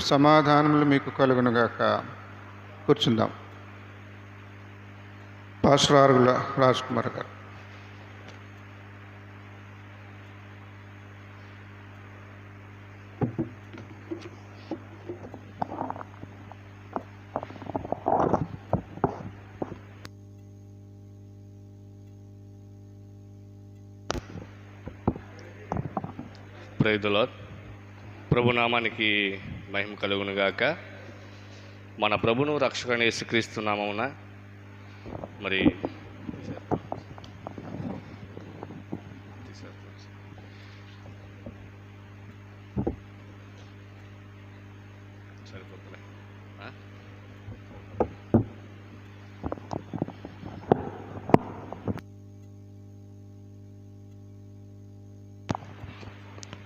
సమాధానములు మీకు కలుగునుగాక. కూర్చుందాం. పాస్టర్ ఆరుగుల రాజ్ కుమార్ గారు. Praise the lord. ప్రభునామానికి మహిమ కలుగునుగాక. మన ప్రభును రక్షకుడైన యేసుక్రీస్తు నామమున మరి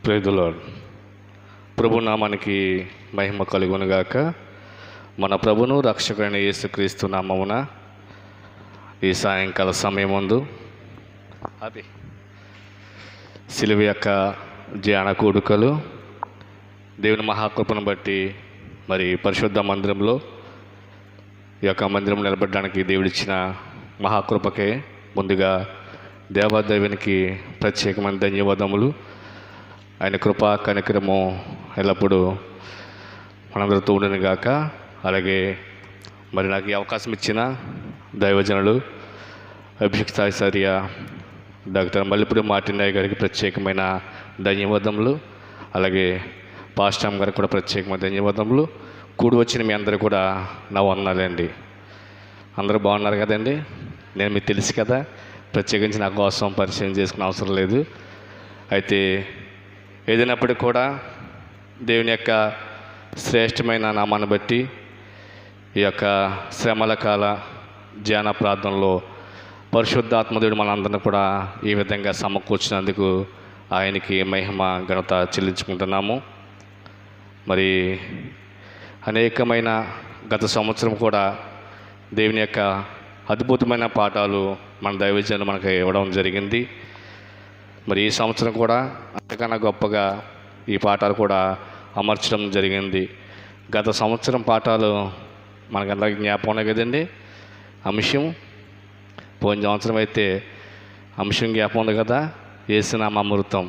ప్రైజ్ ది లార్డ్. ప్రభునామానికి మహిమ కలుగునుగాక. మన ప్రభును రక్షకుడైన యేసుక్రీస్తు నామమున ఈ సాయంకాల సమయం ముందు సిలువ యొక్క ధ్యాన కూడుకలు దేవుని మహాకృపను బట్టి మరి పరిశుద్ధ మందిరంలో ఈ యొక్క మందిరం నిలబడడానికి దేవుడిచ్చిన మహాకృపకే ముందుగా దేవాదేవునికి ప్రత్యేకమైన ధన్యవాదములు. ఆయన కృప కనికరము ఎల్లప్పుడూ మనందరితో ఉండను గాక. అలాగే మరి నాకు ఈ అవకాశం ఇచ్చిన దైవజనులు అభిషిక్తాచార్య డాక్టర్ మల్లిపూడి మార్టినయ్య గారికి ప్రత్యేకమైన ధన్యవాదములు. అలాగే పాస్టర్ గారికి కూడా ప్రత్యేకమైన ధన్యవాదములు. కూడి వచ్చిన మీ అందరూ కూడా నా వందనాలండి. అందరూ బాగున్నారు కదండి. నేను మీకు తెలుసు కదా, ప్రత్యేకించి నా కోసం పరిచయం చేసుకునే అవసరం లేదు. అయితే ఏదైనప్పటికీ కూడా దేవుని యొక్క శ్రేష్టమైన నామాన్ని బట్టి ఈ యొక్క శ్రమల కాల ధ్యాన ప్రార్థనలో పరిశుద్ధాత్మదేవుడు మనందరినీ కూడా ఈ విధంగా సమకూర్చినందుకు ఆయనకి మహిమ ఘనత చెల్లించుకుంటున్నాము. మరి అనేకమైన గత సంవత్సరం కూడా దేవుని యొక్క అద్భుతమైన పాఠాలు మన దైవజనులు మనకు ఇవ్వడం జరిగింది. మరి ఈ సంవత్సరం కూడా అంతకన్నా గొప్పగా ఈ పాఠాలు కూడా అమర్చడం జరిగింది. గత సంవత్సరం పాఠాలు మనకందరికీ జ్ఞాపకం ఉన్నాయి కదండి. అంశం పోయిన సంవత్సరం అయితే అంశం జ్ఞాపకం ఉంది కదా, యేసునామ అమృతం.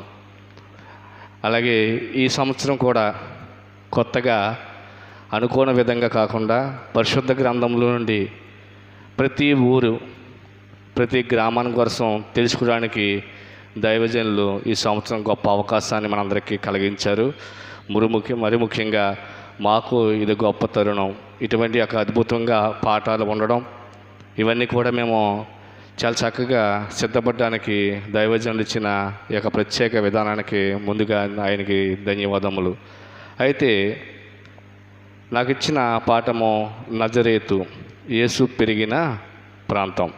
అలాగే ఈ సంవత్సరం కూడా కొత్తగా అనుకోని విధంగా కాకుండా పరిశుద్ధ గ్రంథంలో నుండి ప్రతి ఊరు ప్రతి గ్రామాని కోసం తెలుసుకోవడానికి దైవజనులు ఈ సంవత్సరం గొప్ప అవకాశాన్ని మనందరికీ కలిగించారు. మరి ముఖ్యంగా మాకు ఇది గొప్ప తరుణం. ఇటువంటి యొక్క అద్భుతంగా పాఠాలు ఉండడం, ఇవన్నీ కూడా మేము చాలా చక్కగా సిద్ధపడడానికి దైవజనులు ఇచ్చిన ఈ యొక్క ప్రత్యేక విధానానికి ముందుగా ఆయనకి ధన్యవాదములు. అయితే నాకు ఇచ్చిన పాఠము నజరేతు, యేసు పెరిగిన ప్రాంతం.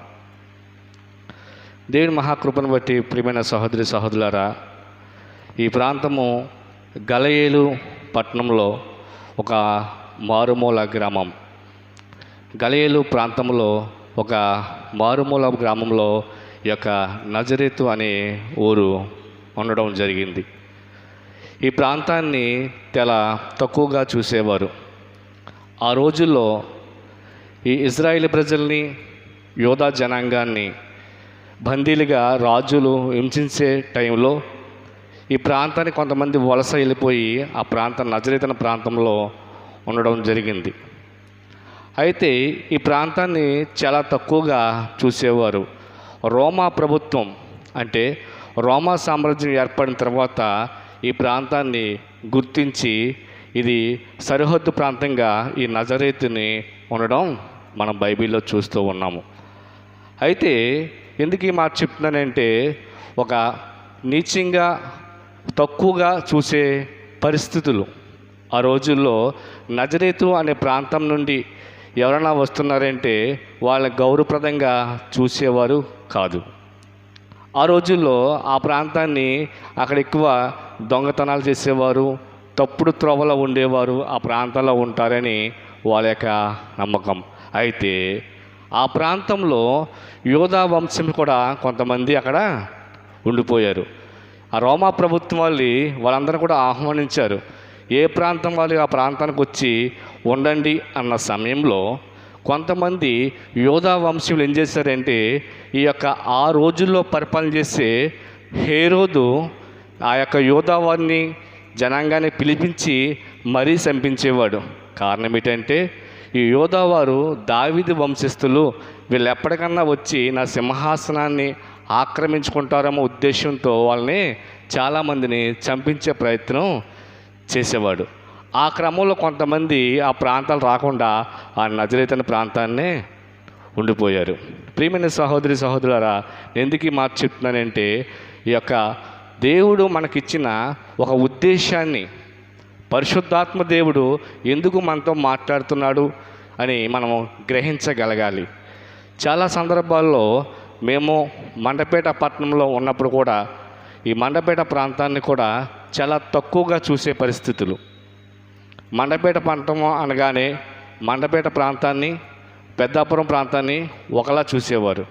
దేవుని మహాకృపను బట్టి ప్రియమైన సహోదరి సహోదరులారా, ఈ ప్రాంతము గలయేలు పట్టణంలో ఒక మారుమూల గ్రామం. గలయేలు ప్రాంతంలో ఒక మారుమూల గ్రామంలో ఈ యొక్క నజరేతు అనే ఊరు ఉండడం జరిగింది. ఈ ప్రాంతాన్ని చాలా తక్కువగా చూసేవారు. ఆ రోజుల్లో ఈ ఇజ్రాయేల్ ప్రజల్ని, యోధా జనాంగాన్ని బందీలుగా రాజులు హింసించే టైంలో ఈ ప్రాంతానికి కొంతమంది వలస వెళ్ళిపోయి ఆ నజరేతు అనే ప్రాంతంలో ఉండడం జరిగింది. అయితే ఈ ప్రాంతాన్ని చాలా తక్కువగా చూసేవారు. రోమా ప్రభుత్వం అంటే రోమా సామ్రాజ్యం ఏర్పడిన తర్వాత ఈ ప్రాంతాన్ని గుర్తించి ఇది సరిహద్దు ప్రాంతంగా ఈ నజరేతుని ఉండడం మనం బైబిల్లో చూస్తూ ఉన్నాము. అయితే ఎందుకు ఈ మాట చెప్తున్నానంటే, ఒక నీచంగా తక్కువగా చూసే పరిస్థితులు ఆ రోజుల్లో నజరేతు అనే ప్రాంతం నుండి ఎవరైనా వస్తున్నారంటే వాళ్ళని గౌరవప్రదంగా చూసేవారు కాదు. ఆ రోజుల్లో ఆ ప్రాంతాన్ని అక్కడ ఎక్కువ దొంగతనాలు చేసేవారు, తప్పుడు త్రోవలో ఉండేవారు ఆ ప్రాంతంలో ఉంటారని వాళ్ళ యొక్క నమ్మకం. అయితే ఆ ప్రాంతంలో యోధా వంశం కూడా కొంతమంది అక్కడ ఉండిపోయారు. ఆ రోమా ప్రభుత్వం వాళ్ళందరూ కూడా ఆహ్వానించారు, ఏ ప్రాంతం వాళ్ళు ఆ ప్రాంతానికి వచ్చి ఉండండి అన్న సమయంలో కొంతమంది యోధా వంశీయులు ఏం చేశారంటే ఈ యొక్క ఆ రోజుల్లో పరిపాలన చేసే హేరోదు ఆ యొక్క యోధా వారిని జనాంగాన్ని పిలిపించి మరీ చంపించేవాడు. కారణం ఏంటంటే ఈ యోధా వారు దావీదు వంశస్థులు, వీళ్ళు ఎప్పటికన్నా వచ్చి నా సింహాసనాన్ని ఆక్రమించుకుంటారేమో ఉద్దేశంతో వాళ్ళని చాలామందిని చంపించే ప్రయత్నం చేసేవాడు. ఆ క్రమంలో కొంతమంది ఆ ప్రాంతాలు రాకుండా ఆ నజరేతు ప్రాంతాన్నే ఉండిపోయారు. ప్రియమైన సహోదరి సహోదరులారా, ఎందుకు ఈ మాట చెప్తున్నానంటే ఈ యొక్క దేవుడు మనకిచ్చిన ఒక ఉద్దేశాన్ని, పరిశుద్ధాత్మ దేవుడు ఎందుకు మనతో మాట్లాడుతున్నాడు అని మనము గ్రహించగలగాలి. చాలా సందర్భాల్లో మేము మండపేట పట్టణంలో ఉన్నప్పుడు కూడా ఈ మండపేట ప్రాంతాన్ని కూడా చాలా తక్కువగా చూసే పరిస్థితులు. మండపేట పట్టణం అనగానే మండపేట ప్రాంతాన్ని, పెద్దాపురం ప్రాంతాన్ని ఒకలా చూసేవారు,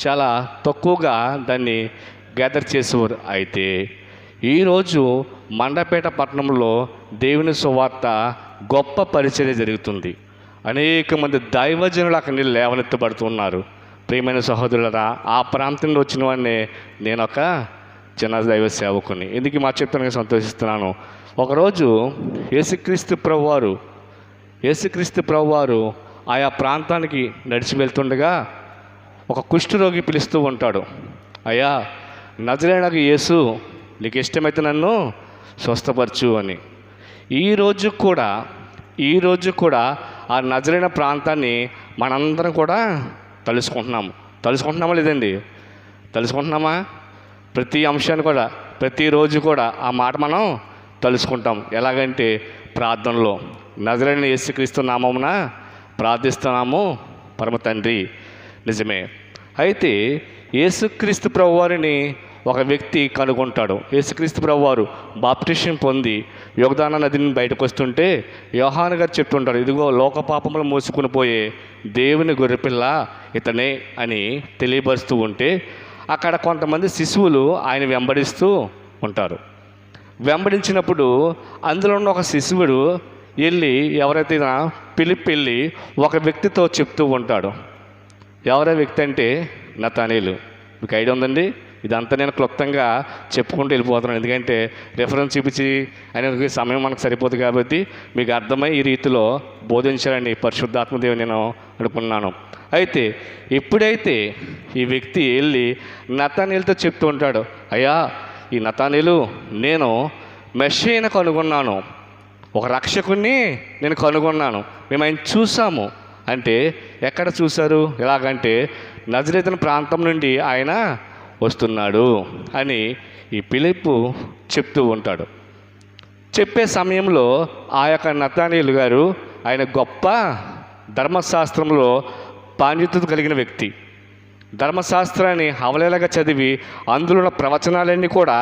చాలా తక్కువగా దాన్ని గ్యాదర్ చేసేవారు. అయితే ఈరోజు మండపేట పట్టణంలో దేవుని సువార్త గొప్ప పరిచర్య జరుగుతుంది. అనేక మంది దైవజనులు అక్కడి లేవనెత్తబడుతున్నారు. ప్రియమైన సహోదరులరా, ఆ ప్రాంతంలో వచ్చిన వాడిని నేను ఒక చిన్న దైవ సేవకుని. ఎందుకు మా చెప్తానికి సంతోషిస్తున్నాను. ఒకరోజు యేసుక్రీస్తు ప్రభువారు ఆయా ప్రాంతానికి నడిచి వెళ్తుండగా ఒక కుష్ఠరోగి పిలుస్తూ ఉంటాడు, అయ్యా నజరేయుడగు యేసు, నీకు ఇష్టమైతే నన్ను స్వస్థపరచు అని. ఈరోజు కూడా ఆ నజరేయుడ ప్రాంతాన్ని మనందరం కూడా తలుసుకుంటున్నామా లేదండి? తలుసుకుంటున్నామా? ప్రతి అంశాన్ని కూడా, ప్రతిరోజు కూడా ఆ మాట మనం తలుసుకుంటాం. ఎలాగంటే ప్రార్థనలో నజరేయుడైన యేసుక్రీస్తు నామమున ప్రార్థిస్తున్నాము పరమ తండ్రి. నిజమే. అయితే యేసుక్రీస్తు ప్రభువారిని ఒక వ్యక్తి కనుగొంటాడు. యేసుక్రీస్తు ప్రభువారు బాప్టిజం పొంది యోర్దాను నదిని బయటకు వస్తుంటే యోహాను గారు చెప్తుంటారు, ఇదిగో లోక పాపములు మోసుకుని పోయే దేవుని గొర్రెపిల్ల ఇతనే అని తెలియపరుస్తూ ఉంటే అక్కడ కొంతమంది శిశువులు ఆయన వెంబడిస్తూ ఉంటారు. వెంబడించినప్పుడు అందులో ఉన్న ఒక శిశువుడు వెళ్ళి ఎవరైతే పిలిపి వెళ్ళి ఒక వ్యక్తితో చెప్తూ ఉంటాడు. ఎవరైనా వ్యక్తి అంటే నతానీలు. మీకు ఐడియా ఉందండి? ఇదంతా నేను క్లుప్తంగా చెప్పుకుంటూ వెళ్ళిపోతున్నాను, ఎందుకంటే రెఫరెన్స్ చూపించి అనే సమయం మనకు సరిపోదు కాబట్టి మీకు అర్థమై ఈ రీతిలో బోధించాలని పరిశుద్ధాత్మదేవి నేను అనుకున్నాను. అయితే ఎప్పుడైతే ఈ వ్యక్తి వెళ్ళి నతానీయులతో చెప్తూ ఉంటాడు, అయ్యా ఈ నతానీయులు, నేను మెస్సీయను కనుగొన్నాను, ఒక రక్షకుణ్ణి నేను కనుగొన్నాను, మేము ఆయన చూసాము అంటే, ఎక్కడ చూశారు? ఎలాగంటే నజరేతు ప్రాంతం నుండి ఆయన వస్తున్నాడు అని ఈ ఫిలిప్పు చెప్తూ ఉంటాడు. చెప్పే సమయంలో ఆ యొక్క నతానీయులు గారు ఆయన గొప్ప ధర్మశాస్త్రంలో పాండిత్యత కలిగిన వ్యక్తి. ధర్మశాస్త్రాన్ని అవలేలగా చదివి అందులో ఉన్న ప్రవచనాలన్నీ కూడా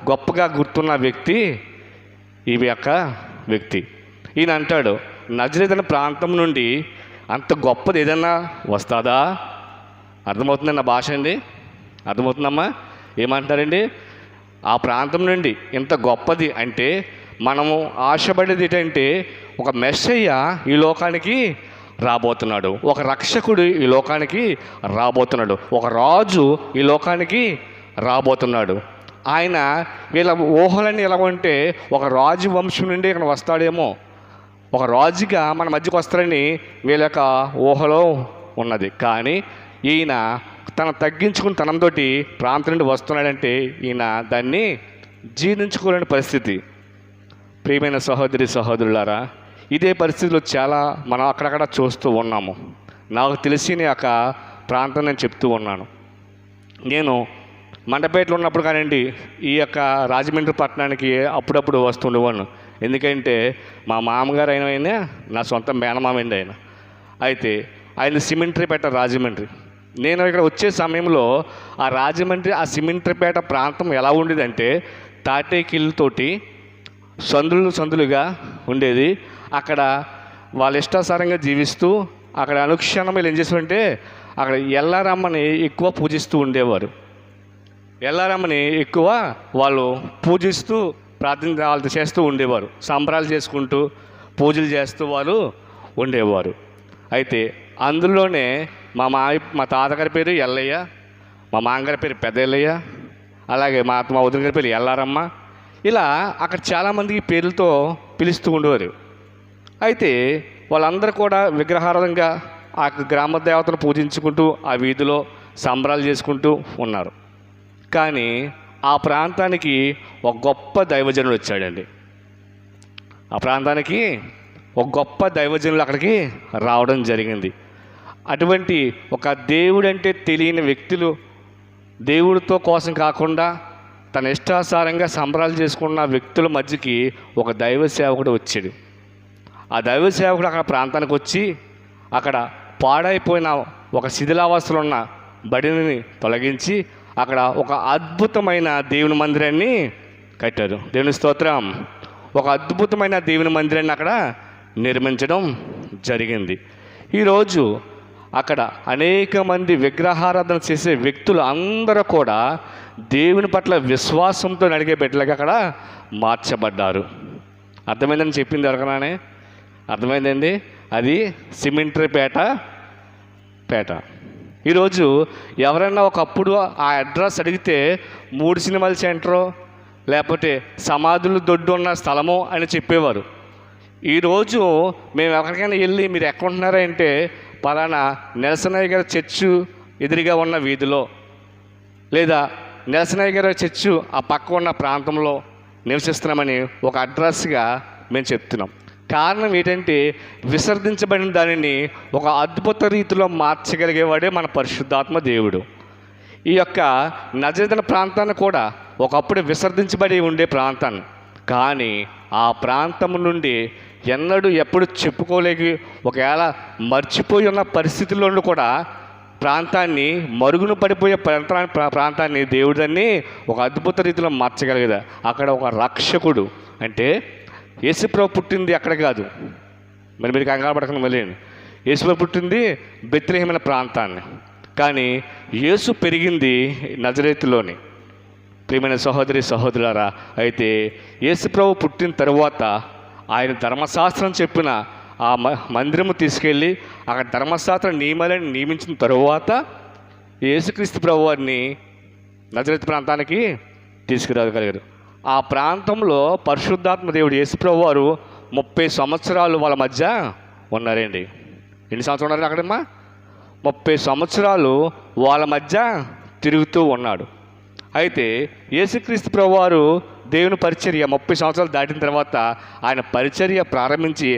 గొప్పగా గుర్తున్న వ్యక్తి ఈ యొక్క వ్యక్తి. ఈయన అంటాడు, నజరేతు ప్రాంతం నుండి అంత గొప్పది ఏదన్నా వస్తుందా? అర్థమవుతుంది నా భాష అండి? అర్థమవుతుందమ్మా? ఏమంటారండి? ఆ ప్రాంతం నుండి ఇంత గొప్పది అంటే మనము ఆశపడేది ఏంటంటే ఒక మెస్సయ్య ఈ లోకానికి రాబోతున్నాడు, ఒక రక్షకుడు ఈ లోకానికి రాబోతున్నాడు, ఒక రాజు ఈ లోకానికి రాబోతున్నాడు. ఆయన వీళ్ళ ఊహలన్నీ ఎలా ఉంటే ఒక రాజు వంశం నుండి ఇక్కడ వస్తాడేమో, ఒక రాజుగా మన మధ్యకు వస్తాడని వీళ్ళ యొక్క ఊహలో ఉన్నది. కానీ ఈయన తను తగ్గించుకుని తనంతో ప్రాంతం నుండి వస్తున్నాడంటే ఈయన దాన్ని జీర్ణించుకోలేని పరిస్థితి. ప్రియమైన సహోదరి సహోదరులారా, ఇదే పరిస్థితిలో చాలా మనం అక్కడక్కడ చూస్తూ ఉన్నాము. నాకు తెలిసిన యొక్క ప్రాంతం నేను చెప్తూ ఉన్నాను. నేను మండపేటలో ఉన్నప్పుడు కానివ్వండి, ఈ యొక్క రాజమండ్రి పట్టణానికి అప్పుడప్పుడు వస్తుండేవాను. ఎందుకంటే మా మామగారు అయిన నా సొంత మేనమామండి ఆయన. అయితే ఆయన సిమెంట్రీపేట రాజమండ్రి. నేను ఇక్కడ వచ్చే సమయంలో ఆ రాజమండ్రి ఆ సిమెంట్రీపేట ప్రాంతం ఎలా ఉండేదంటే తాటేకిళ్ళతోటి సందులుగా ఉండేది. అక్కడ వాళ్ళ ఇష్టాసారంగా జీవిస్తూ అక్కడ అనుక్షణం వీళ్ళు ఏం చేస్తారంటే అక్కడ ఎల్లారమ్మని ఎక్కువ పూజిస్తూ ఉండేవారు. ఎల్లారమ్మని ఎక్కువ వాళ్ళు పూజిస్తూ ప్రార్థన వాళ్ళు చేస్తూ ఉండేవారు, సంబరాలు చేసుకుంటూ పూజలు చేస్తూ వారు ఉండేవారు. అయితే అందులోనే మా తాతగారి పేరు ఎల్లయ్య, మా మామగారి పేరు పెద్ద ఎల్లయ్య, అలాగే మా వదిన గారి పేరు ఎల్లారమ్మ. ఇలా అక్కడ చాలామంది పేర్లతో పిలుస్తూ ఉండేవారు. అయితే వాళ్ళందరూ కూడా విగ్రహార్థంగా ఆ గ్రామ దేవతను పూజించుకుంటూ ఆ వీధిలో సంబరాలు చేసుకుంటూ ఉన్నారు. కానీ ఆ ప్రాంతానికి ఒక గొప్ప దైవజనుడు వచ్చాడండి. ఆ ప్రాంతానికి ఒక గొప్ప దైవజనులు అక్కడికి రావడం జరిగింది. అటువంటి ఒక దేవుడంటే తెలియని వ్యక్తులు, దేవుడితో కోసం కాకుండా తన ఇష్టానుసారంగా సంబరాలు చేసుకున్న వ్యక్తుల మధ్యకి ఒక దైవ సేవకుడు వచ్చాడు. ఆ దైవ సేవకుడు అక్కడ ప్రాంతానికి వచ్చి అక్కడ పాడైపోయిన ఒక శిథిలావస్థలో ఉన్న బడిని తొలగించి అక్కడ ఒక అద్భుతమైన దేవుని మందిరాన్ని కట్టారు. దేవుని స్తోత్రం. ఒక అద్భుతమైన దేవుని మందిరాన్ని అక్కడ నిర్మించడం జరిగింది. ఈరోజు అక్కడ అనేక మంది విగ్రహారాధన చేసే వ్యక్తులు అందరూ కూడా దేవుని పట్ల విశ్వాసంతో నడిగే బిడ్డలుగా అక్కడ మార్చబడ్డారు. అర్థమైందని చెప్పింది ఎవరికనానే అర్థమైందండి. అది సిమెంటరీ పేట. ఈరోజు ఎవరైనా ఒకప్పుడు ఆ అడ్రస్ అడిగితే 3 సినిమాల సెంటరు లేకపోతే సమాధులు దొడ్డు ఉన్న స్థలము అని చెప్పేవారు. ఈరోజు మేము ఎక్కడికైనా వెళ్ళి మీరు ఎక్కడ ఉంటున్నారంటే పలానా నెల్సనయ్య గారి చర్చు ఎదురుగా ఉన్న వీధిలో, లేదా నెల్సనయ్య గారి చర్చు ఆ పక్క ఉన్న ప్రాంతంలో నివసిస్తున్నామని ఒక అడ్రస్గా మేము చెప్తున్నాం. కారణం ఏంటంటే విసర్జించబడిన దానిని ఒక అద్భుత రీతిలో మార్చగలిగేవాడే మన పరిశుద్ధాత్మ దేవుడు. ఈ యొక్క నజరేతు ప్రాంతాన్ని కూడా ఒకప్పుడు విసర్జించబడి ఉండే ప్రాంతాన్ని, కానీ ఆ ప్రాంతం నుండి ఎప్పుడు చెప్పుకోలేక ఒకవేళ మర్చిపోయి ఉన్న పరిస్థితుల్లో కూడా ప్రాంతాన్ని మరుగున పడిపోయే ప్రాంతాన్ని దేవుడిని ఒక అద్భుత రీతిలో మార్చగలిగేదా. అక్కడ ఒక రక్షకుడు అంటే యేసుప్రభు పుట్టింది అక్కడ కాదు, మరి మీరు కంగారు పడకుండా వెళ్ళండి. యేసుప్రభు పుట్టింది బెత్లెహేమ్ అనే ప్రాంతాన్ని, కానీ యేసు పెరిగింది నజరేతులోని. ప్రియమైన సహోదరి సహోదరులారా, అయితే యేసుప్రభు పుట్టిన తరువాత ఆయన ధర్మశాస్త్రం చెప్పిన ఆ మందిరము తీసుకెళ్ళి అక్కడ ధర్మశాస్త్ర నియమాలను నియమించిన తరువాత యేసుక్రీస్తు ప్రభు వారిని నజరేతు ప్రాంతానికి తీసుకురాగలిగారు. ఆ ప్రాంతంలో పరిశుద్ధాత్మ దేవుడు యేసుప్రభు వారు 30 సంవత్సరాలు వాళ్ళ మధ్య ఉన్నారండి. ఎన్ని సంవత్సరాలు ఉన్నారు అక్కడమ్మా? 30 సంవత్సరాలు వాళ్ళ మధ్య తిరుగుతూ ఉన్నాడు. అయితే యేసుక్రీస్తు ప్రభు వారు దేవుని పరిచర్య 30 సంవత్సరాలు దాటిన తర్వాత ఆయన పరిచర్య ప్రారంభించి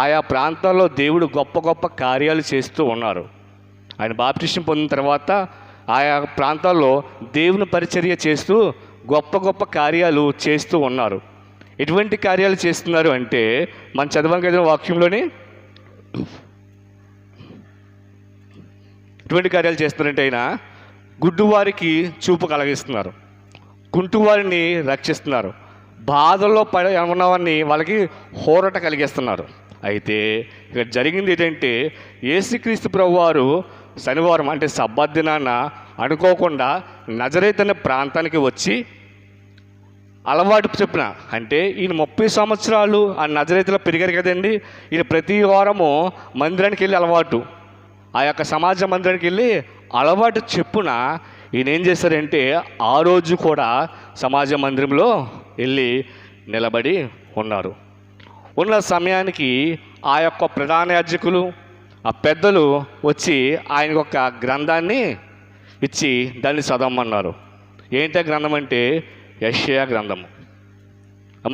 ఆయా ప్రాంతాల్లో దేవుడు గొప్ప గొప్ప కార్యాలు చేస్తూ ఉన్నారు. ఆయన బాప్టిజం పొందిన తర్వాత ఆయా ప్రాంతాల్లో దేవుని పరిచర్య చేస్తూ గొప్ప గొప్ప కార్యాలు చేస్తూ ఉన్నారు. ఎటువంటి కార్యాలు చేస్తున్నారు అంటే మనం చదవం కదా వాక్యంలోని, ఎటువంటి కార్యాలు చేస్తున్నారంటే ఆయన గుడ్డువారికి చూపు కలిగిస్తున్నారు, కుంటువారిని రక్షిస్తున్నారు, బాధల్లో ఉన్నవారిని వాళ్ళకి హోరట కలిగిస్తున్నారు. అయితే ఇక్కడ జరిగింది ఏంటంటే యేసుక్రీస్తు ప్రభువారు శనివారం అంటే సబ్బత్ దినాన అనుకోకుండా నజరేతు అనే ప్రాంతానికి వచ్చి అలవాటు చెప్పిన, అంటే ఈయన 30 సంవత్సరాలు ఆ నజరేతులో పెరిగారు కదండి. ఈయన ప్రతి వారము మందిరానికి వెళ్ళి అలవాటు, ఆ యొక్క సమాజ మందిరానికి వెళ్ళి అలవాటు చెప్పున ఈయన ఏం చేశారంటే ఆ రోజు కూడా సమాజ మందిరంలో వెళ్ళి నిలబడి ఉన్నారు. ఉన్న సమయానికి ఆ యొక్క ప్రధాన యాజకులు ఆ పెద్దలు వచ్చి ఆయనకు ఒక గ్రంథాన్ని ఇచ్చి దాన్ని చదవమన్నారు. ఏంటో గ్రంథం అంటే యెషయా గ్రంథము.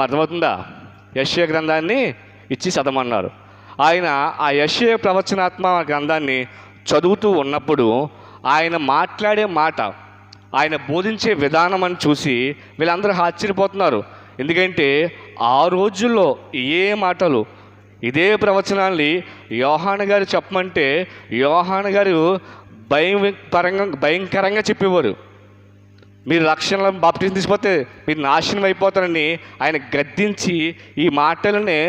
అర్థమవుతుందా? యెషయా గ్రంథాన్ని ఇచ్చి చదవమన్నారు. ఆయన ఆ యెషయా ప్రవచనాత్మ గ్రంథాన్ని చదువుతూ ఉన్నప్పుడు ఆయన మాట్లాడే మాట, ఆయన బోధించే విధానం అని చూసి వీళ్ళందరూ ఆశ్చర్యపోతున్నారు. ఎందుకంటే ఆ రోజుల్లో ఏ మాటలు ఇదే ప్రవచనాన్ని యోహాను గారు చెప్పమంటే యోహాను గారు భయంకరంగా చెప్పేవారు. మీరు రక్షణ బాప్టిజం తీసిపోతే మీరు నాశనం అయిపోతారని ఆయన గద్దించి ఈ మాటలనే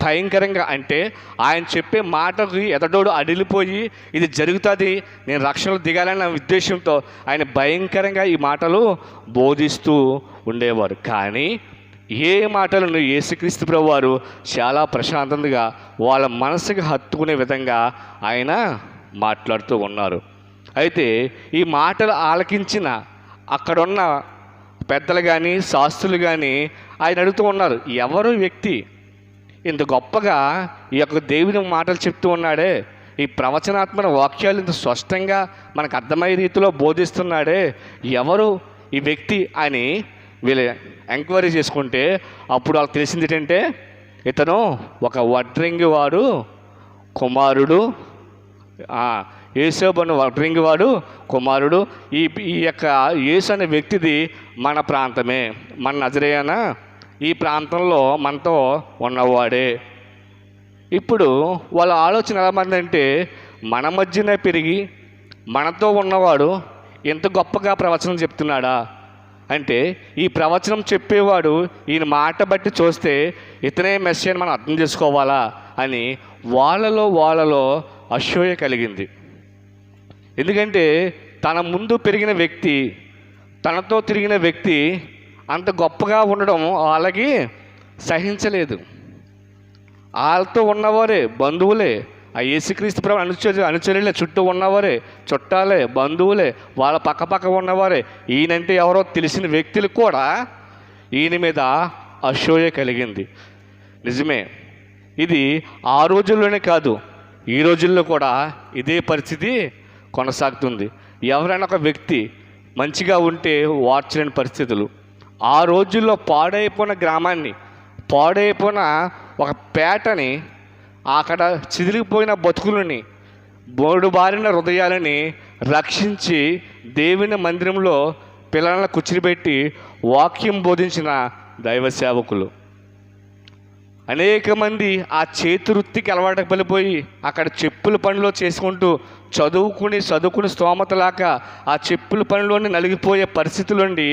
భయంకరంగా, అంటే ఆయన చెప్పే మాటకు ఎదడోడు అడిలిపోయి ఇది జరుగుతుంది నేను రక్షణలో దిగాలన్న ఉద్దేశంతో ఆయన భయంకరంగా ఈ మాటలు బోధిస్తూ ఉండేవారు. కానీ ఏ మాటలను యేసుక్రీస్తు ప్రభువారు చాలా ప్రశాంతంగా వాళ్ళ మనసుకి హత్తుకునే విధంగా ఆయన మాట్లాడుతూ ఉన్నారు. అయితే ఈ మాటలు ఆలకించిన అక్కడున్న పెద్దలు కానీ శాస్త్రులు కానీ ఆయన అడుగుతూ ఉన్నారు, ఎవరు వ్యక్తి ఇంత గొప్పగా ఈ యొక్క దేవుని మాటలు చెప్తూ ఉన్నాడే, ఈ ప్రవచనాత్మక వాక్యాలు ఇంత స్పష్టంగా మనకు అర్థమయ్యే రీతిలో బోధిస్తున్నాడే, ఎవరు ఈ వ్యక్తి అని వీళ్ళు ఎంక్వైరీ చేసుకుంటే అప్పుడు వాళ్ళకి తెలిసింది ఏంటంటే, ఇతను ఒక వడ్రంగి వాడు కుమారుడు, యేసోబు అనే వడ్రంగి వాడు కుమారుడు. ఈ యొక్క యేసు అనే వ్యక్తిది మన ప్రాంతమే, మన నజరేయన ఈ ప్రాంతంలో మనతో ఉన్నవాడే. ఇప్పుడు వాళ్ళ ఆలోచన ఎలా మారిందంటే, మన మధ్యనే పెరిగి మనతో ఉన్నవాడు ఎంత గొప్పగా ప్రవచనం చెప్తున్నాడా అంటే, ఈ ప్రవచనం చెప్పేవాడు ఈయన మాట బట్టి చూస్తే ఇతనే మెస్సియా అని మనం అర్థం చేసుకోవాలా అని వాళ్ళలో అసూయ కలిగింది. ఎందుకంటే తన ముందు పెరిగిన వ్యక్తి, తనతో తిరిగిన వ్యక్తి అంత గొప్పగా ఉండడం వాళ్ళకి సహించలేదు. వాళ్ళతో ఉన్నవారే బంధువులే, ఆ యేసుక్రీస్తు ప్రభు అనుచరులే, చుట్టూ ఉన్నవారే చుట్టాలే, బంధువులే, వాళ్ళ పక్కపక్క ఉన్నవారే. ఈయనంటే ఎవరో తెలిసిన వ్యక్తులు కూడా ఈయన మీద అసూయ కలిగింది. నిజమే, ఇది ఆ రోజుల్లోనే కాదు, ఈ రోజుల్లో కూడా ఇదే పరిస్థితి కొనసాగుతుంది. ఎవరైనా ఒక వ్యక్తి మంచిగా ఉంటే వార్చలేని పరిస్థితులు. ఆ రోజుల్లో పాడైపోయిన గ్రామాన్ని, పాడైపోయిన ఒక పేటని, అక్కడ చిదిరిపోయిన బతుకులని, బోడుబారిన హృదయాలని రక్షించి దేవుని మందిరంలో పిల్లలను కూర్చునిపెట్టి వాక్యం బోధించిన దైవ సేవకులు. అనేక మంది ఆ చేతి వృత్తికి అలవాటు పడిపోయి అక్కడ చెప్పుల పనిలో చేసుకుంటూ చదువుకుని స్తోమత లేక ఆ చెప్పుల పనిలోనే నలిగిపోయే పరిస్థితులుండి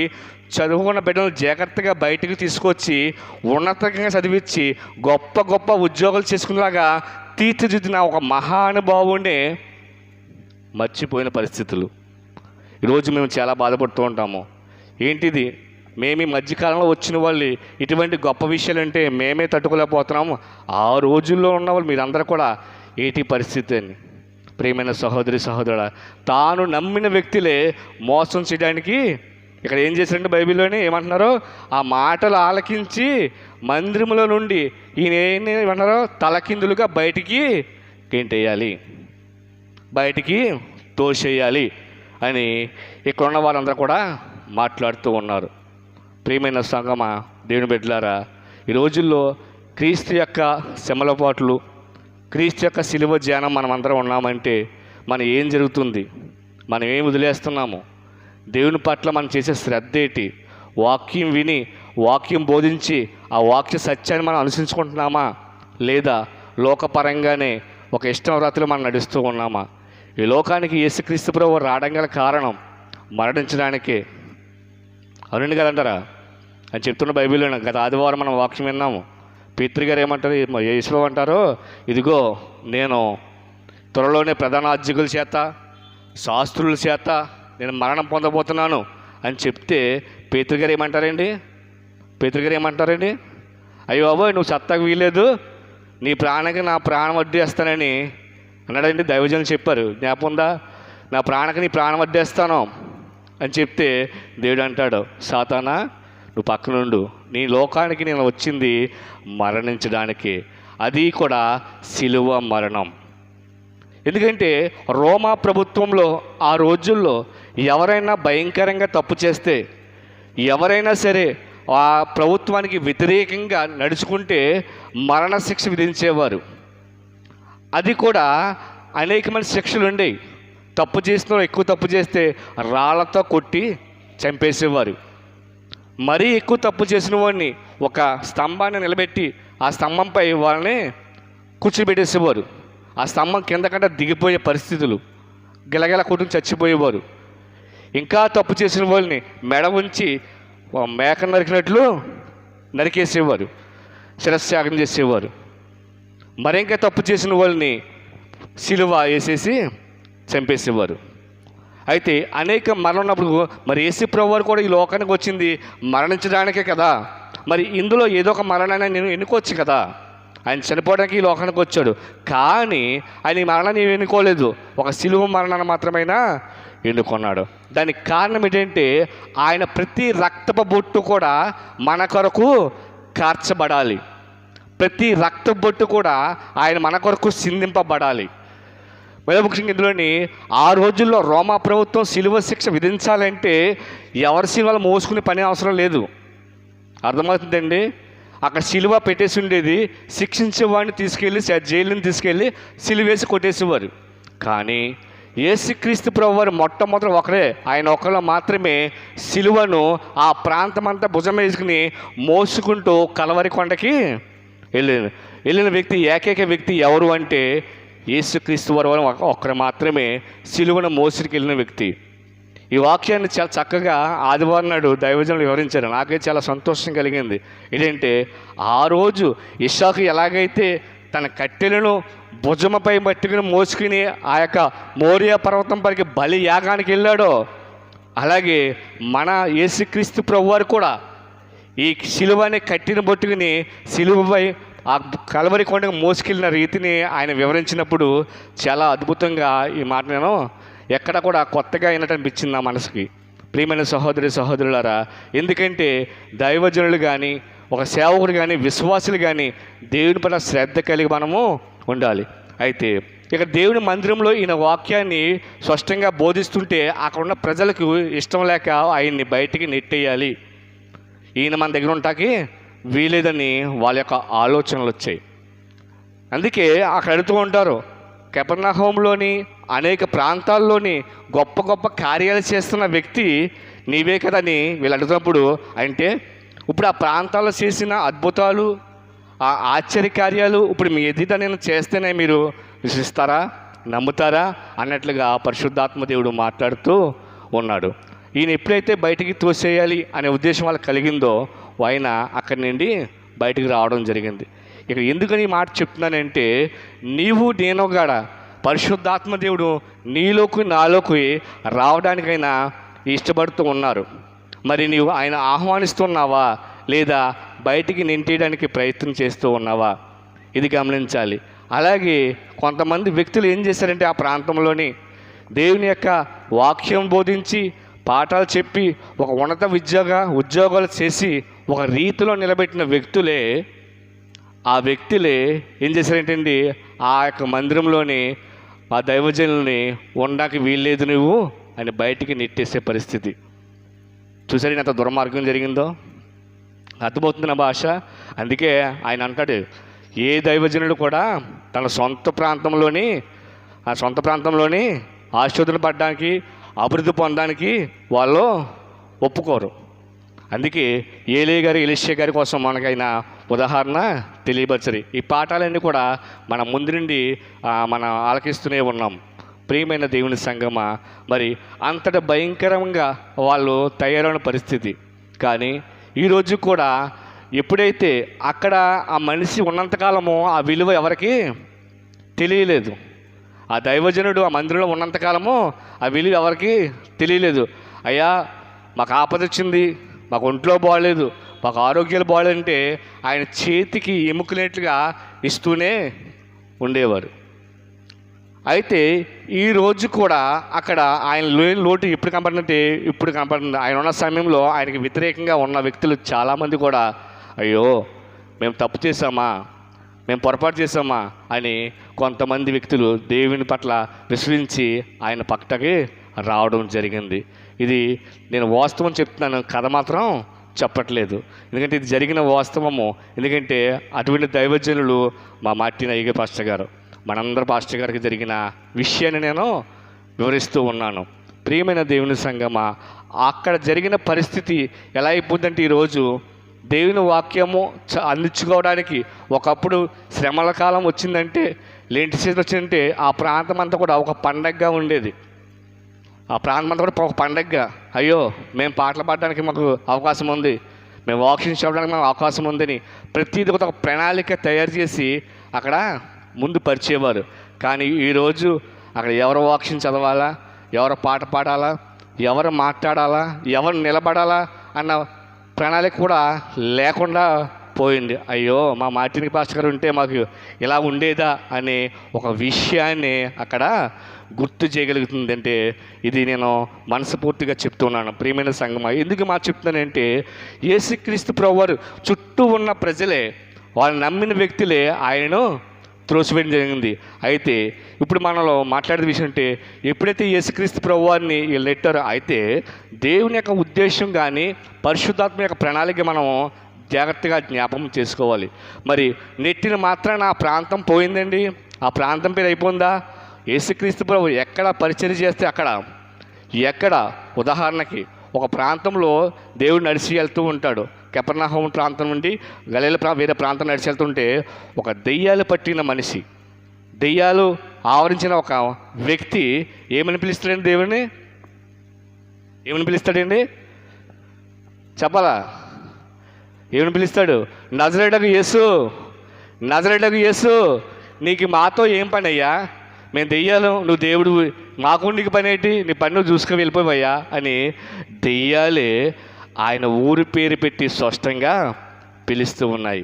చదువుకున్న బిడ్డలను జాగ్రత్తగా బయటకు తీసుకొచ్చి ఉన్నతంగా చదివించి గొప్ప గొప్ప ఉద్యోగాలు చేసుకునేలాగా తీర్చిదిద్దిన ఒక మహానుభావుడినే మర్చిపోయిన పరిస్థితులు. ఈరోజు మేము చాలా బాధపడుతూ ఉంటాము. ఏంటిది, మేము ఈ మధ్యకాలంలో వచ్చిన వాళ్ళు ఇటువంటి గొప్ప విషయాలు అంటే మేమే తట్టుకోలేకపోతున్నాము. ఆ రోజుల్లో ఉన్న వాళ్ళు మీరందరూ కూడా ఏటి పరిస్థితి అని. ప్రియమైన సహోదరి సహోదరుడా, తాను నమ్మిన వ్యక్తులే మోసం చేయడానికి ఇక్కడ ఏం చేశారంటే బైబిల్లోనే ఏమంటున్నారో, ఆ మాటలు ఆలకించి మందిరములో నుండి ఈయన ఏమన్నారో తలకిందులుగా బయటికి గెంటేయాలి, బయటికి తోసేయాలి అని ఇక్కడ ఉన్న వాళ్ళందరూ కూడా మాట్లాడుతూ ఉన్నారు. ప్రియమైన సంగమా, దేవుని బిడ్డలారా, ఈ రోజుల్లో క్రీస్తు యొక్క శ్రమలపాట్లు, క్రీస్తు యొక్క సిలువ ధ్యానం మనమందరం ఉన్నామంటే మనం ఏం జరుగుతుంది, మనం ఏం వదిలేస్తున్నాము, దేవుని పట్ల మనం చేసే శ్రద్ధ ఏంటి, వాక్యం విని వాక్యం బోధించి ఆ వాక్య సత్యాన్ని మనం అనుసరించుకుంటున్నామా, లేదా లోకపరంగానే ఒక ఇష్టవ్రతలు మనం నడుస్తూ ఉన్నామా? ఈ లోకానికి యేసుక్రీస్తు ప్రభువు రావడం గల కారణం మరణించడానికే, అవునండి కదంటారా అని చెప్తున్న బైబిల్లో. గత ఆదివారం మనం వాక్యం విన్నాము. పేతురు ఏమంటారు, యేసుప్రభువు అంటారు, ఇదిగో నేను త్వరలోనే ప్రధాన అర్చకుల చేత శాస్త్రుల చేత నేను మరణం పొందబోతున్నాను అని చెప్తే పేతురు ఏమంటారండి, అయ్యో బాబోయ్ నువ్వు సత్తాకు వీలేదు, నీ ప్రాణానికి నా ప్రాణం వడ్డేస్తానని అన్నాడండి. దైవజనులు చెప్పారు, జ్ఞాపకం ఉందా? నా ప్రాణానికి నీ ప్రాణం వడ్డేస్తాను అని చెప్తే దేవుడు అంటాడు, సాతానా నువ్వు పక్కనుండు, నీ లోకానికి నేను వచ్చింది మరణించడానికి, అది కూడా సిలువ మరణం. ఎందుకంటే రోమా ప్రభుత్వంలో ఆ రోజుల్లో ఎవరైనా భయంకరంగా తప్పు చేస్తే, ఎవరైనా సరే ఆ ప్రభుత్వానికి వ్యతిరేకంగా నడుచుకుంటే మరణశిక్ష విధించేవారు. అది కూడా అనేకమైన శిక్షలు ఉండేవి. తప్పు చేసిన ఎక్కువ తప్పు చేస్తే రాళ్లతో కొట్టి చంపేసేవారు. మరీ ఎక్కువ తప్పు చేసిన వాడిని ఒక స్తంభాన్ని నిలబెట్టి ఆ స్తంభంపై వాళ్ళని కూర్చోబెట్టేసేవారు. ఆ స్తంభం కింద కంటే దిగిపోయే పరిస్థితులు, గిలగిల కొట్టుకు చచ్చిపోయేవారు. ఇంకా తప్పు చేసిన వాళ్ళని మెడ ఉంచి మేక నరికినట్లు నరికేసేవారు, శిరస్త్యాగం చేసేవారు. మరింకా తప్పు చేసిన వాళ్ళని సిలువ వేసేసి చంపేసేవారు. అయితే అనేక మరణం ఉన్నప్పుడు మరి యేసు ప్రభువు కూడా ఈ లోకానికి వచ్చింది మరణించడానికే కదా. మరి ఇందులో ఏదో ఒక మరణాన్ని నేను ఎన్నుకోవచ్చు కదా. ఆయన చనిపోవడానికి ఈ లోకానికి వచ్చాడు, కానీ ఆయన ఈ మరణాన్ని ఎన్నుకోలేదు, ఒక శిలువ మరణాన్ని మాత్రమైనా ఎన్నుకున్నాడు. దానికి కారణం ఏంటంటే ఆయన ప్రతి రక్తపు బొట్టు కూడా మన కొరకు కార్చబడాలి. ప్రతి రక్త బొట్టు కూడా ఆయన మన కొరకు సిందింపబడాలి. మరి ముఖ్యంగా ఇందులోని ఆ రోజుల్లో రోమా ప్రభుత్వం శిలువ శిక్ష విధించాలంటే ఎవరి శిలువలు మోసుకునే పని అవసరం లేదు. అర్థమవుతుందండి? అక్కడ శిలువ పెట్టేసి ఉండేది, శిక్షించేవాడిని తీసుకెళ్ళి జైలుని తీసుకెళ్ళి శిలువ వేసి కొట్టేసేవారు. కానీ యేసుక్రీస్తు ప్రభు వారు మొట్టమొదటి ఒకరే, ఆయన ఒకరు మాత్రమే శిలువను ఆ ప్రాంతమంతా భుజం వేసుకుని మోసుకుంటూ కలవరి కొండకి వెళ్ళిన వ్యక్తి, ఏకైక వ్యక్తి ఎవరు అంటే యేసుక్రీస్తు వారు ఒక్కరు మాత్రమే శిలువను మోసుకు వెళ్ళిన వ్యక్తి. ఈ వాక్యాన్ని చాలా చక్కగా ఆదివారం నాడు దైవజనులు వివరించారు. నాకైతే చాలా సంతోషం కలిగింది. ఏంటంటే ఆ రోజు ఇస్సాకు ఎలాగైతే తన కట్టెలను భుజమపై పట్టుకుని మోసుకుని ఆ యొక్క మోరియా పర్వతం పైకి బలి యాగానికి వెళ్ళాడో, అలాగే మన యేసుక్రీస్తు ప్రభువారు కూడా ఈ శిలువని కట్టిన పట్టుకుని శిలువపై ఆ కలవరి కొండకు మోసుకెళ్ళిన రీతిని ఆయన వివరించినప్పుడు చాలా అద్భుతంగా ఈ మాట నేను ఎక్కడ కూడా కొత్తగా అయినట్టు అనిపించింది నా మనసుకి. ప్రియమైన సహోదరులారా, ఎందుకంటే దైవజనులు కానీ ఒక సేవకుడు కానీ విశ్వాసులు కానీ దేవుని పట్ల శ్రద్ధ కలిగి మనము ఉండాలి. అయితే ఇక దేవుని మందిరంలో ఈయన వాక్యాన్ని స్పష్టంగా బోధిస్తుంటే అక్కడ ఉన్న ప్రజలకు ఇష్టం లేక ఆయన్ని బయటికి నెట్టేయాలి, ఈయన మన దగ్గర ఉంటాకి వీలేదని వాళ్ళ యొక్క ఆలోచనలు వచ్చాయి. అందుకే అక్కడ అడుగుతూ ఉంటారు, కపెర్నహూములోని అనేక ప్రాంతాల్లోని గొప్ప గొప్ప కార్యాలు చేస్తున్న వ్యక్తి నీవే కదని వీళ్ళు అడుగుతున్నప్పుడు, అంటే ఇప్పుడు ఆ ప్రాంతాల్లో చేసిన అద్భుతాలు, ఆ ఆశ్చర్యకార్యాలు ఇప్పుడు మీ ఎదుట నేను చేస్తేనే మీరు విశ్వసిస్తారా, నమ్ముతారా అన్నట్లుగా పరిశుద్ధాత్మ దేవుడు మాట్లాడుతూ ఉన్నాడు. ఈయన ఎప్పుడైతే బయటికి తోసేయాలి అనే ఉద్దేశం వాళ్ళకి కలిగిందో ఆయన అక్కడి నుండి బయటికి రావడం జరిగింది. ఇక ఎందుకని ఈ మాట చెప్తున్నానంటే, నీవు నేను కూడా పరిశుద్ధాత్మ దేవుడు నీలోకి నాలోకి రావడానికైనా ఇష్టపడుతూ ఉన్నారు. మరి నీవు ఆయన ఆహ్వానిస్తున్నావా లేదా బయటికి నింటేయడానికి ప్రయత్నం చేస్తూ ఉన్నావా, ఇది గమనించాలి. అలాగే కొంతమంది వ్యక్తులు ఏం చేశారంటే ఆ ప్రాంతంలోని దేవుని యొక్క వాక్యం బోధించి పాఠాలు చెప్పి ఒక ఉన్నత ఉద్యోగాలు చేసి ఒక రీతిలో నిలబెట్టిన వ్యక్తులే ఏం చేశారేంటండి, ఆ యొక్క మందిరంలోని ఆ దైవజనుల్ని ఉండడానికి వీల్లేదు నువ్వు అని బయటికి నెట్టేసే పరిస్థితి. చూసారు ఎంత దుర్మార్గం జరిగిందో? అర్థమవుతుంది నా భాష? అందుకే ఆయన అంటాడు, ఏ దైవజనుడు కూడా తన సొంత ప్రాంతంలోని ఆశోధన పడడానికి అభివృద్ధి పొందడానికి వాళ్ళు ఒప్పుకోరు. అందుకే ఎలీషా గారి కోసం మనకైనా ఉదాహరణ తెలియపరచరు. ఈ పాఠాలన్నీ కూడా మన ముందు నుండి మనం ఆలకిస్తూనే ఉన్నాం. ప్రియమైన దేవుని సంగమా, మరి అంతటా భయంకరంగా వాళ్ళు తయారైన పరిస్థితి. కానీ ఈరోజు కూడా ఎప్పుడైతే అక్కడ ఆ మనిషి ఉన్నంతకాలము ఆ విలువ ఎవరికి తెలియలేదు. ఆ దైవజనుడు ఆ మందిరంలో ఉన్నంతకాలము ఆ విలువ ఎవరికి తెలియలేదు. అయ్యా మాకు ఆపద వచ్చింది, మాకు ఒంట్లో బాగలేదు, మాకు ఆరోగ్యాలు బాగాలంటే ఆయన చేతికి ఎముకలేట్లుగా ఇస్తూనే ఉండేవారు. అయితే ఈరోజు కూడా అక్కడ ఆయన లోటు ఎప్పుడు కనపడుతుంది. ఆయన ఉన్న సమయంలో ఆయనకి వ్యతిరేకంగా ఉన్న వ్యక్తులు చాలామంది కూడా అయ్యో మేము తప్పు చేసామా, మేము పొరపాటు చేసామా అని కొంతమంది వ్యక్తులు దేవుని పట్ల విశ్వసించి ఆయన పక్కకి రావడం జరిగింది. ఇది నేను వాస్తవం చెప్తున్నాను, కథ మాత్రం చెప్పట్లేదు. ఎందుకంటే ఇది జరిగిన వాస్తవము. ఎందుకంటే అటువంటి దైవజనులు మా మార్టిన్ అయ్యగారి పాస్టర్ గారు, మనందరి పాస్టర్ గారికి జరిగిన విషయాన్ని నేను వివరిస్తూ ఉన్నాను. ప్రియమైన దేవుని సంగమా, అక్కడ జరిగిన పరిస్థితి ఎలా అయిపోతుందంటే ఈరోజు దేవుని వాక్యము అందించుకోవడానికి ఒకప్పుడు శ్రమల కాలం వచ్చిందంటే, లేంటి సీజన్ వచ్చిందంటే ఆ ప్రాంతం అంతా కూడా ఒక పండగగా ఉండేది. ఆ ప్రాంతం అంతా కూడా ఒక పండగగా, అయ్యో మేము పాటలు పాడడానికి మాకు అవకాశం ఉంది, మేము వాక్యం చెప్పడానికి మాకు అవకాశం ఉందని ప్రతిదీ ఒక ప్రణాళిక తయారు చేసి అక్కడ ముందు పరిచేవారు. కానీ ఈరోజు అక్కడ ఎవరు వాక్యం చదవాలా, ఎవరు పాట పాడాలా, ఎవరు మాట్లాడాలా, ఎవరు నిలబడాలా అన్న ప్రణాళిక కూడా లేకుండా పోయింది. అయ్యో, మా మార్టిన్ పాస్టర్ గారు ఉంటే మాకు ఇలా ఉండేదా అనే ఒక విషయాన్ని అక్కడ గుర్తు చేయగలుగుతుంది. అంటే ఇది నేను మనస్ఫూర్తిగా చెప్తున్నాను. ప్రియమైన సంగమా, ఎందుకు మాట చెప్తున్నానంటే యేసుక్రీస్తు ప్రభువారు చుట్టూ ఉన్న ప్రజలే, వాళ్ళు నమ్మిన వ్యక్తులే ఆయనను త్రోసివేయడం జరిగింది. అయితే ఇప్పుడు మనలో మాట్లాడే విషయం అంటే ఎప్పుడైతే యేసుక్రీస్తు ప్రభువారిని వీళ్ళు నెట్టారో, అయితే దేవుని యొక్క ఉద్దేశం కానీ పరిశుద్ధాత్మ యొక్క ప్రణాళిక మనం జాగ్రత్తగా జ్ఞాపకం చేసుకోవాలి. మరి నెట్టిన మాత్రాన ఆ ప్రాంతం పోయిందండి, ఆ ప్రాంతం పేరు అయిపోయిందా? యేసుక్రీస్తు ప్రభు ఎక్కడ పరిచర్య చేస్తే ఎక్కడ ఉదాహరణకి ఒక ప్రాంతంలో దేవుడు నడిచి వెళ్తూ ఉంటాడు. కెపర్నహూము ప్రాంతం నుండి గలీల వేరే ప్రాంతం నడిచి వెళ్తుంటే ఒక దెయ్యాలు పట్టిన మనిషి, దెయ్యాలు ఆవరించిన ఒక వ్యక్తి ఏమని పిలుస్తాడండి? దేవుని ఏమని పిలుస్తాడండి? చెప్పాలా? ఏమని పిలుస్తాడు? నజరేయుడగు యేసు, నజరేయుడగు యేసు, నీకు మాతో ఏం పని అయ్యా? మేము దెయ్యాలు, నువ్వు దేవుడు, మాకు నీకు పని ఏంటి? నీ పని నువ్వు చూసుకొని వెళ్ళిపోవయ్యా అని దెయ్యాలే ఆయన ఊరి పేరు పెట్టి స్పష్టంగా పిలుస్తూ ఉన్నాయి.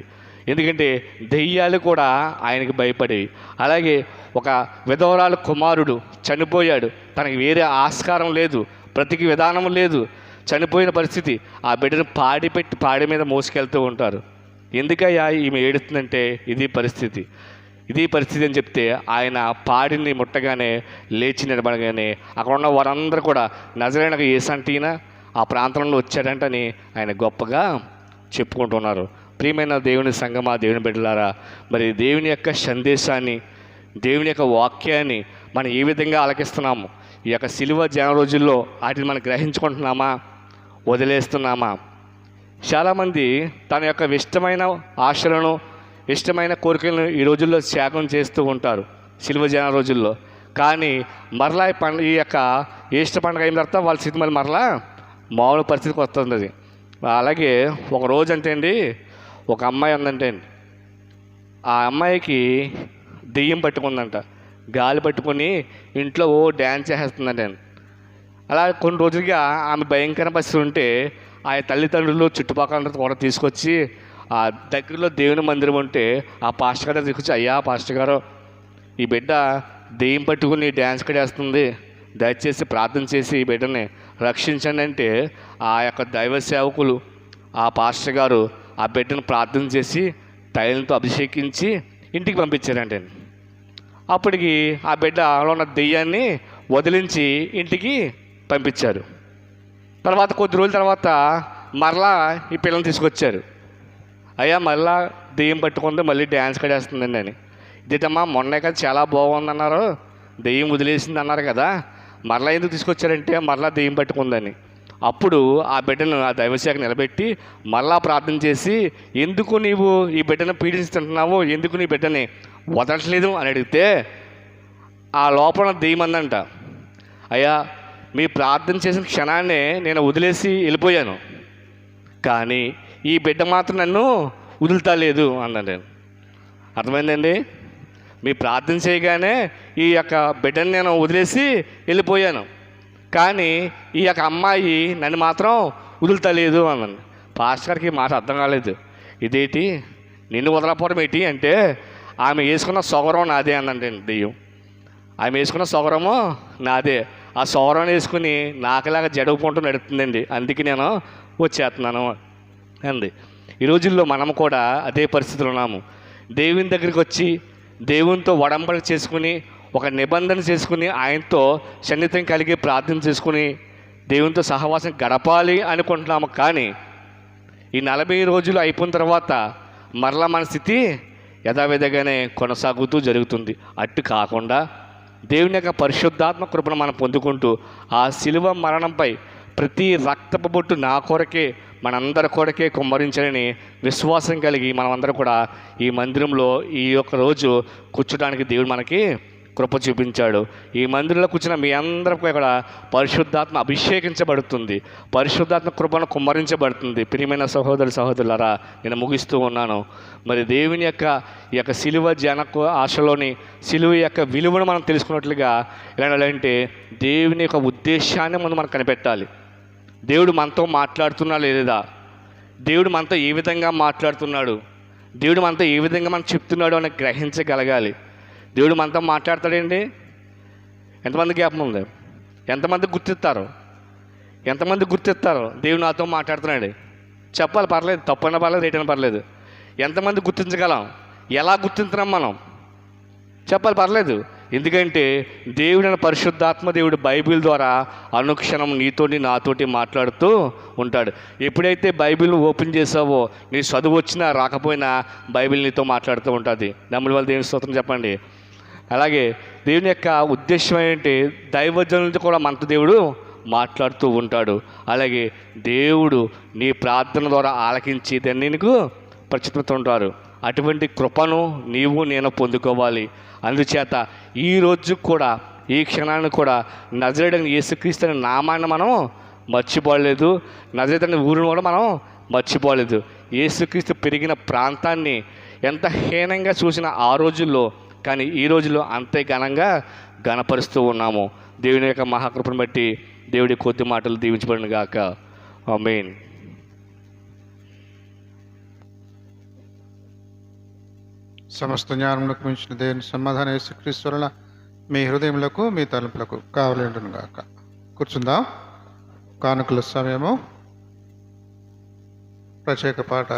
ఎందుకంటే దెయ్యాలు కూడా ఆయనకి భయపడేవి. అలాగే ఒక విధవరాలు కుమారుడు చనిపోయాడు, తనకి వేరే ఆస్కారం లేదు, బ్రతికి విధానం లేదు, చనిపోయిన పరిస్థితి. ఆ బిడ్డను పాడి మీద మోసుకెళ్తూ ఉంటారు. ఎందుకయ్యా ఈమె ఏడుతుందంటే ఇది పరిస్థితి అని చెప్తే ఆయన పాడిని ముట్టగానే లేచి నిలబడగానే అక్కడ ఉన్న వారందరూ కూడా నజరేయుడగు యేసు అంటేనా ఆ ప్రాంతంలో వచ్చాడంటని ఆయన గొప్పగా చెప్పుకుంటున్నారు. ప్రియమైన దేవుని సంగమా, దేవుని బిడ్డలారా, మరి దేవుని యొక్క సందేశాన్ని, దేవుని యొక్క వాక్యాన్ని మనం ఏ విధంగా ఆలకిస్తున్నాము? ఈ యొక్క సిలువ ధ్యాన రోజుల్లో వాటిని మనం గ్రహించుకుంటున్నామా, వదిలేస్తున్నామా? చాలామంది తన యొక్క ఇష్టమైన ఆశలను, ఇష్టమైన కోరికలను ఈ రోజుల్లో త్యాగం చేస్తూ ఉంటారు సిలువ ధ్యాన రోజుల్లో. కానీ మరలా ఈ యొక్క ఈస్టర్ పండుగ అయిన తర్వాత వాళ్ళ స్థితి మరలా మామూలు పరిస్థితికి వస్తుంది. అలాగే ఒక రోజు అంటే అండి, ఒక అమ్మాయి ఉందంటే అండి, ఆ అమ్మాయికి దెయ్యం పట్టుకుందంట, గాలి పట్టుకొని ఇంట్లో డ్యాన్స్ చేసేస్తుందంటే అండి. అలా కొన్ని రోజులుగా ఆమె భయంకర పరిస్థితి ఉంటే ఆ తల్లిదండ్రులు చుట్టుపక్కల కూడా తీసుకొచ్చి ఆ దగ్గరలో దేవుని మందిరం ఉంటే ఆ పాస్టర్ గారు తీసుకొచ్చి, అయ్యా పాస్టర్ గారు, ఈ బిడ్డ దెయ్యం పట్టుకుని డ్యాన్స్ కడేస్తుంది, దయచేసి ప్రార్థన చేసి ఈ బిడ్డని రక్షించండి అంటే ఆ యొక్క దైవ సేవకులు, ఆ పాస్టర్ గారు ఆ బిడ్డను ప్రార్థన చేసి తైలంతో అభిషేకించి ఇంటికి పంపించారంటే. అప్పటికి ఆ బిడ్డలో ఉన్న దెయ్యాన్ని వదిలించి ఇంటికి పంపించారు. తర్వాత కొద్ది రోజుల తర్వాత మరలా ఈ పిల్లల్ని తీసుకొచ్చారు. అయ్యా మళ్ళా దెయ్యం పట్టుకుంది, మళ్ళీ డ్యాన్స్ కడేస్తుందండి అని. ఇదేటమ్మా, మొన్నే కదా చాలా బాగుందన్నారు, దెయ్యం వదిలేసింది అన్నారు కదా, మరలా ఎందుకు తీసుకొచ్చారంటే మరలా దెయ్యం పట్టుకుందని. అప్పుడు ఆ బిడ్డను ఆ దైవశాఖ నిలబెట్టి మరలా ప్రార్థన చేసి, ఎందుకు నీవు ఈ బిడ్డను పీడిస్తుంటున్నావు, ఎందుకు నీ బిడ్డని వదలట్లేదు అని అడిగితే ఆ లోపల దెయ్యం అందంట, అయ్యా మీ ప్రార్థన చేసిన క్షణాన్నే నేను వదిలేసి వెళ్ళిపోయాను, కానీ ఈ బిడ్డ మాత్రం నన్ను వదులుతలేదు అన్నాను. అర్థమైందండి? మీ ప్రార్థన చేయగానే ఈ యొక్క బిడ్డని నేను వదిలేసి వెళ్ళిపోయాను, కానీ ఈ యొక్క అమ్మాయి నన్ను మాత్రం వదులుతలేదు అన్నాను. పాస్టర్ గారికి మాట అర్థం కాలేదు. ఇదేంటి నిన్ను వదలపోవడం ఏంటి అంటే, ఆమె వేసుకున్న సొగరం నాదే అనండి దెయ్యం. ఆమె వేసుకున్న సొగరము నాదే, ఆ సొగరం వేసుకుని నాకులాగా జడవుకుంటూ నడుపుతుందండి, అందుకే నేను వచ్చేస్తున్నాను అంది. ఈ రోజుల్లో మనం కూడా అదే పరిస్థితులు ఉన్నాము. దేవుని దగ్గరికి వచ్చి దేవునితో ఒడంబడిక చేసుకుని, ఒక నిబంధన చేసుకుని, ఆయనతో సన్నిహితం కలిగి ప్రార్థన చేసుకుని దేవునితో సహవాసం గడపాలి అనుకుంటున్నాము. కానీ ఈ 40 రోజులు అయిపోయిన తర్వాత మరలా మన స్థితి యథావిధిగానే కొనసాగుతూ జరుగుతుంది. అట్టు కాకుండా దేవుని యొక్క పరిశుద్ధాత్మ కృపను మనం పొందుకుంటూ ఆ శిలువ మరణంపై ప్రతి రక్తపు బొట్టు నా కొరకే, మనందరి కొరకే కుమ్మరించాలని విశ్వాసం కలిగి మనమందరం కూడా ఈ మందిరంలో ఈ యొక్క రోజు కూర్చోడానికి దేవుడు మనకి కృప చూపించాడు. ఈ మందిరంలో కూర్చున్న మీ అందరిపై కూడా పరిశుద్ధాత్మ అభిషేకించబడుతుంది, పరిశుద్ధాత్మ కృపను కుమ్మరించబడుతుంది. ప్రియమైన సహోదరులారా, నేను ముగిస్తూ ఉన్నాను. మరి దేవుని యొక్క ఈ యొక్క సిలువ జనకు ఆశలోని సిలువ యొక్క విలువను మనం తెలుసుకున్నట్లుగా ఎలాంటి దేవుని యొక్క ఉద్దేశాన్ని ముందు మనం కనిపెట్టాలి. దేవుడు మనతో మాట్లాడుతున్నా లేదా, దేవుడు మనతో ఏ విధంగా మాట్లాడుతున్నాడు, దేవుడు మనతో ఏ విధంగా మనకు చెప్తున్నాడు అని గ్రహించగలగాలి. దేవుడు మనతో మాట్లాడతాడండి. ఎంతమంది జ్ఞాపకం ఉంది? ఎంతమంది గుర్తిస్తారు దేవుడు నాతో మాట్లాడుతున్నాడు? చెప్పాలి, పర్లేదు, తప్పైనా పర్లేదు, రేట్ అయినా పర్లేదు. ఎంతమంది గుర్తించగలం? ఎలా గుర్తించున్నాం మనం? చెప్పాలి, పర్లేదు. ఎందుకంటే దేవుడైన పరిశుద్ధాత్మ దేవుడు బైబిల్ ద్వారా అనుక్షణం నీతోటి నాతోటి మాట్లాడుతూ ఉంటాడు. ఎప్పుడైతే బైబిల్ ఓపెన్ చేసావో నీ చదువు వచ్చినా రాకపోయినా బైబిల్ నీతో మాట్లాడుతూ ఉంటుంది. నమ్ముల వల్ల దేవుని స్తోత్రం చెప్పండి. అలాగే దేవుని యొక్క ఉద్దేశం ఏంటి? దైవజనులతో కూడా మనతో దేవుడు మాట్లాడుతూ ఉంటాడు. అలాగే దేవుడు నీ ప్రార్థన ద్వారా ఆలకించి దాన్ని నీకు ప్రచురిస్తుంటారు. అటువంటి కృపను నీవు నేను పొందుకోవాలి. అందుచేత ఈరోజు కూడా, ఈ క్షణాన్ని కూడా నజరేయుడైన యేసుక్రీస్తు నామాన్ని మనం మర్చిపోలేదు. నజరేయుడైన ఊరిని కూడా మనం మర్చిపోలేదు. యేసుక్రీస్తు పెరిగిన ప్రాంతాన్ని ఎంత హీనంగా చూసిన ఆ రోజుల్లో, కానీ ఈ రోజుల్లో అంతే ఘనంగా ఘనపరుస్తూ ఉన్నాము. దేవుని యొక్క మహాకృపను బట్టి దేవుడి కొద్ది మాటలు దీవించబడిన గాక. ఆమేన్. సమస్త జ్ఞానములకు మించిన దేవుని సమాధాన యేసుక్రీస్తు వలన మీ హృదయములకు మీ తలుపులకు కావలేండును గాక. కూర్చుందాం. కానుకల సమయము. ప్రత్యేక పాట